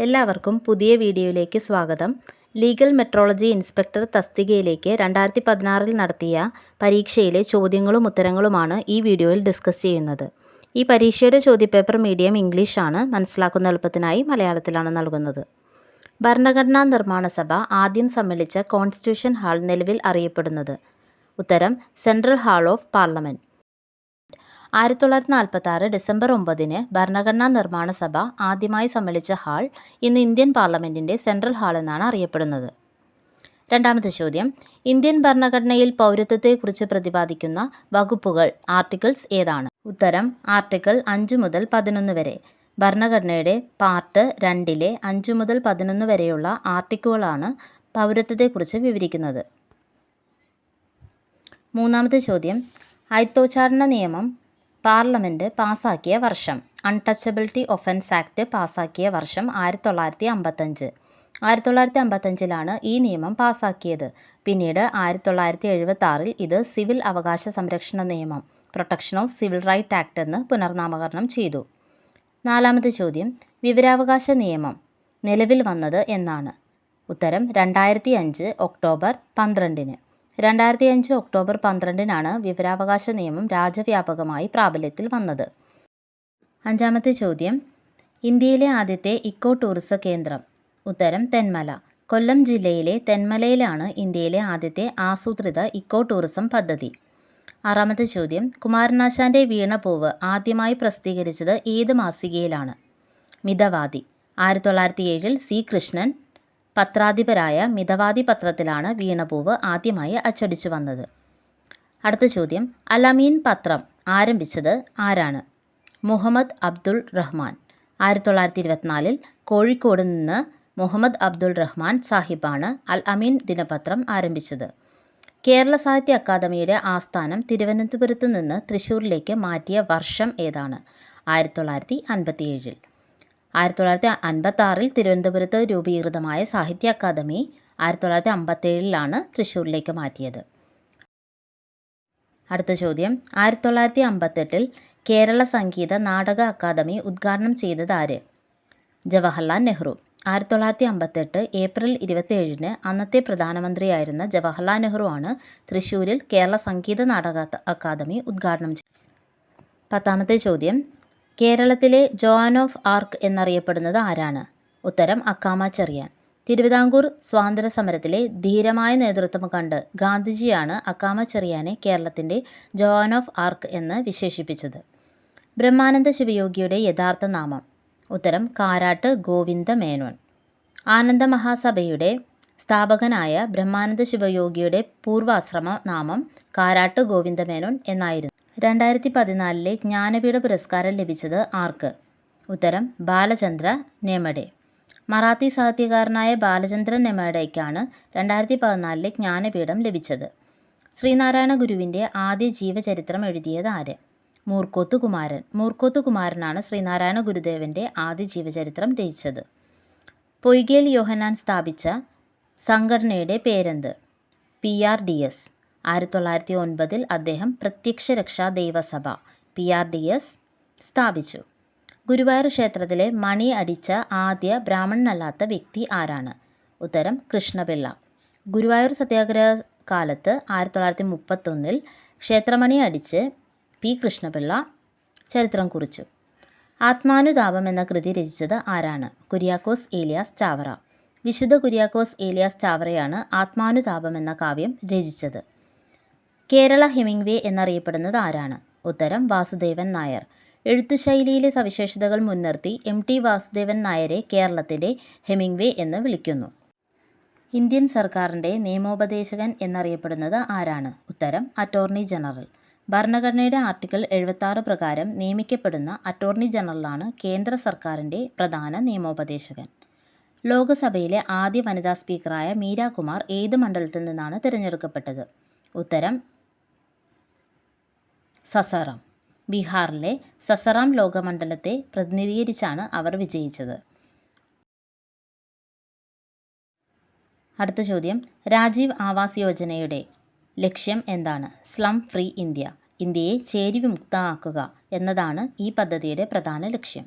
എല്ലാവർക്കും പുതിയ വീഡിയോയിലേക്ക് സ്വാഗതം. ലീഗൽ മെട്രോളജി ഇൻസ്പെക്ടർ തസ്തികയിലേക്ക് 2016 നടത്തിയ പരീക്ഷയിലെ ചോദ്യങ്ങളും ഉത്തരങ്ങളുമാണ് ഈ വീഡിയോയിൽ ഡിസ്കസ് ചെയ്യുന്നത്. ഈ പരീക്ഷയുടെ ചോദ്യപേപ്പർ മീഡിയം ഇംഗ്ലീഷാണ്. മനസ്സിലാക്കുന്ന എളുപ്പത്തിനായി മലയാളത്തിലാണ് നൽകുന്നത്. ഭരണഘടനാ നിർമ്മാണ സഭ ആദ്യം സമ്മേളിച്ച കോൺസ്റ്റിറ്റ്യൂഷൻ ഹാൾ നിലവിൽ അറിയപ്പെടുന്നത്? ഉത്തരം central hall of parliament. 1946 December 9 ഭരണഘടനാ നിർമ്മാണ സഭ ആദ്യമായി സമ്മേളിച്ച ഹാൾ ഇന്ന് ഇന്ത്യൻ പാർലമെൻറ്റിൻ്റെ സെൻട്രൽ ഹാൾ എന്നാണ് അറിയപ്പെടുന്നത്. രണ്ടാമത്തെ ചോദ്യം, ഇന്ത്യൻ ഭരണഘടനയിൽ പൗരത്വത്തെക്കുറിച്ച് പ്രതിപാദിക്കുന്ന വകുപ്പുകൾ ആർട്ടിക്കിൾസ് ഏതാണ്? ഉത്തരം ആർട്ടിക്കിൾ 5 മുതൽ 11 വരെ. ഭരണഘടനയുടെ പാർട്ട് 2 5 മുതൽ 11 വരെയുള്ള ആർട്ടിക്കിളുകളാണ് പൗരത്വത്തെക്കുറിച്ച് വിവരിക്കുന്നത്. മൂന്നാമത്തെ ചോദ്യം, അയിത്തോച്ചാരണ നിയമം പാർലമെൻറ്റ് പാസാക്കിയ വർഷം? അൺടച്ചബിലിറ്റി ഒഫൻസ് ആക്ട് പാസാക്കിയ വർഷം 1955. 1955 ഈ നിയമം പാസാക്കിയത്. പിന്നീട് 1976 ഇത് സിവിൽ അവകാശ സംരക്ഷണ നിയമം protection of civil right act എന്ന് പുനർനാമകരണം ചെയ്തു. നാലാമത്തെ ചോദ്യം, വിവരാവകാശ നിയമം നിലവിൽ വന്നത് എന്നാണ്? ഉത്തരം 2005 ഒക്ടോബർ 12. 2005 ഒക്ടോബർ 12 വിവരാവകാശ നിയമം രാജ്യവ്യാപകമായി പ്രാബല്യത്തിൽ വന്നത്. അഞ്ചാമത്തെ ചോദ്യം, ഇന്ത്യയിലെ ആദ്യത്തെ ഇക്കോ ടൂറിസം കേന്ദ്രം? ഉത്തരം തെന്മല. കൊല്ലം ജില്ലയിലെ തെന്മലയിലാണ് ഇന്ത്യയിലെ ആദ്യത്തെ ആസൂത്രിത ഇക്കോ ടൂറിസം പദ്ധതി. ആറാമത്തെ ചോദ്യം, കുമാരനാശാൻ്റെ വീണപൂവ് ആദ്യമായി പ്രസിദ്ധീകരിച്ചത് ഏത് മാസികയിലാണ്? മിതവാദി. 1907 സി കൃഷ്ണൻ പത്രാധിപരായ മിതവാദി പത്രത്തിലാണ് വീണപൂവ് ആദ്യമായി അച്ചടിച്ചു വന്നത്. അടുത്ത ചോദ്യം, അൽ-അമീൻ പത്രം ആരംഭിച്ചത് ആരാണ്? മുഹമ്മദ് അബ്ദുൾ റഹ്മാൻ. 1924 കോഴിക്കോട് നിന്ന് മുഹമ്മദ് അബ്ദുൾ റഹ്മാൻ സാഹിബാണ് അൽ-അമീൻ ദിനപത്രം ആരംഭിച്ചത്. കേരള സാഹിത്യ അക്കാദമിയുടെ ആസ്ഥാനം തിരുവനന്തപുരത്ത് നിന്ന് തൃശ്ശൂരിലേക്ക് മാറ്റിയ വർഷം ഏതാണ്? 1957. 1956 തിരുവനന്തപുരത്ത് രൂപീകൃതമായ സാഹിത്യ അക്കാദമി 1957 തൃശ്ശൂരിലേക്ക് മാറ്റിയത്. അടുത്ത ചോദ്യം, 1958 കേരള സംഗീത നാടക അക്കാദമി ഉദ്ഘാടനം ചെയ്തത് ആര്? ജവഹർലാൽ നെഹ്റു. 1958 ഏപ്രിൽ 27 അന്നത്തെ പ്രധാനമന്ത്രിയായിരുന്ന ജവഹർലാൽ നെഹ്റു ആണ് തൃശ്ശൂരിൽ കേരള സംഗീത നാടക അക്കാദമി ഉദ്ഘാടനം ചെയ്തത്. പത്താമത്തെ ചോദ്യം, കേരളത്തിലെ ജോൺ ഓഫ് ആർക്ക് എന്നറിയപ്പെടുന്നത് ആരാണ്? ഉത്തരം അക്കാമ ചെറിയാൻ. തിരുവിതാംകൂർ സ്വാതന്ത്ര്യ സമരത്തിലെ ധീരമായ നേതൃത്വം കണ്ട് ഗാന്ധിജിയാണ് അക്കാമ ചെറിയാനെ കേരളത്തിൻ്റെ ജോൺ ഓഫ് ആർക്ക് എന്ന് വിശേഷിപ്പിച്ചത്. ബ്രഹ്മാനന്ദ ശിവയോഗിയുടെ യഥാർത്ഥ നാമം? ഉത്തരം കാരാട്ട് ഗോവിന്ദ മേനോൻ. ആനന്ദ മഹാസഭയുടെ സ്ഥാപകനായ ബ്രഹ്മാനന്ദ ശിവയോഗിയുടെ പൂർവാശ്രമ നാമം കാരാട്ട് ഗോവിന്ദ മേനോൻ എന്നായിരുന്നു. 2014 ജ്ഞാനപീഠ പുരസ്കാരം ലഭിച്ചത് ആർക്ക്? ഉത്തരം ബാലചന്ദ്ര നെമഡെ. മറാത്തി സാഹിത്യകാരനായ ബാലചന്ദ്ര നെമഡയ്ക്കാണ് 2014 ജ്ഞാനപീഠം ലഭിച്ചത്. ശ്രീനാരായണ ഗുരുവിൻ്റെ ആദ്യ ജീവചരിത്രം എഴുതിയത് ആര്? മൂർക്കോത്ത് കുമാരൻ. മൂർക്കോത്ത് കുമാരനാണ് ശ്രീനാരായണ ഗുരുദേവൻ്റെ ആദ്യ ജീവചരിത്രം രചിച്ചത്. പൊയ്കേൽ യോഹന്നാൻ സ്ഥാപിച്ച സംഘടനയുടെ പേരെന്ത്? PRDS. 1909 അദ്ദേഹം പ്രത്യക്ഷ രക്ഷാ ദൈവസഭ PRDS സ്ഥാപിച്ചു. ഗുരുവായൂർ ക്ഷേത്രത്തിലെ മണി അടിച്ച ആദ്യ ബ്രാഹ്മണനല്ലാത്ത വ്യക്തി ആരാണ്? ഉത്തരം കൃഷ്ണപിള്ള. ഗുരുവായൂർ സത്യാഗ്രഹ കാലത്ത് 1931 ക്ഷേത്രമണി അടിച്ച് P. കൃഷ്ണപിള്ള ചരിത്രം കുറിച്ചു. ആത്മാനുതാപം എന്ന കൃതി രചിച്ചത് ആരാണ്? കുര്യാക്കോസ് ഏലിയാസ് ചാവറ. വിശുദ്ധ കുര്യാക്കോസ് ഏലിയാസ് ചാവറയാണ് ആത്മാനുതാപം എന്ന കാവ്യം രചിച്ചത്. കേരള ഹെമിംഗ്വേ എന്നറിയപ്പെടുന്നത് ആരാണ്? ഉത്തരം വാസുദേവൻ നായർ. എഴുത്തുശൈലിയിലെ സവിശേഷതകൾ മുൻനിർത്തി MT വാസുദേവൻ നായരെ കേരളത്തിൻ്റെ ഹെമിംഗ്വേ എന്ന് വിളിക്കുന്നു. ഇന്ത്യൻ സർക്കാരിൻ്റെ നിയമോപദേശകൻ എന്നറിയപ്പെടുന്നത് ആരാണ്? ഉത്തരം അറ്റോർണി ജനറൽ. ഭരണഘടനയുടെ ആർട്ടിക്കിൾ 76 പ്രകാരം നിയമിക്കപ്പെടുന്ന അറ്റോർണി ജനറലാണ് കേന്ദ്ര സർക്കാരിൻ്റെ പ്രധാന നിയമോപദേശകൻ. ലോകസഭയിലെ ആദ്യ വനിതാ സ്പീക്കറായ മീര കുമാർ ഏത് മണ്ഡലത്തിൽ നിന്നാണ് തിരഞ്ഞെടുക്കപ്പെട്ടത്? ഉത്തരം സസറാം. ബീഹാറിലെ സസറാം ലോകമണ്ഡലത്തെ പ്രതിനിധീകരിച്ചാണ് അവർ വിജയിച്ചത്. അടുത്ത ചോദ്യം, രാജീവ് ആവാസ് യോജനയുടെ ലക്ഷ്യം എന്താണ്? Slum free India. ഇന്ത്യയെ ചേരിവിമുക്തമാക്കുക എന്നതാണ് ഈ പദ്ധതിയുടെ പ്രധാന ലക്ഷ്യം.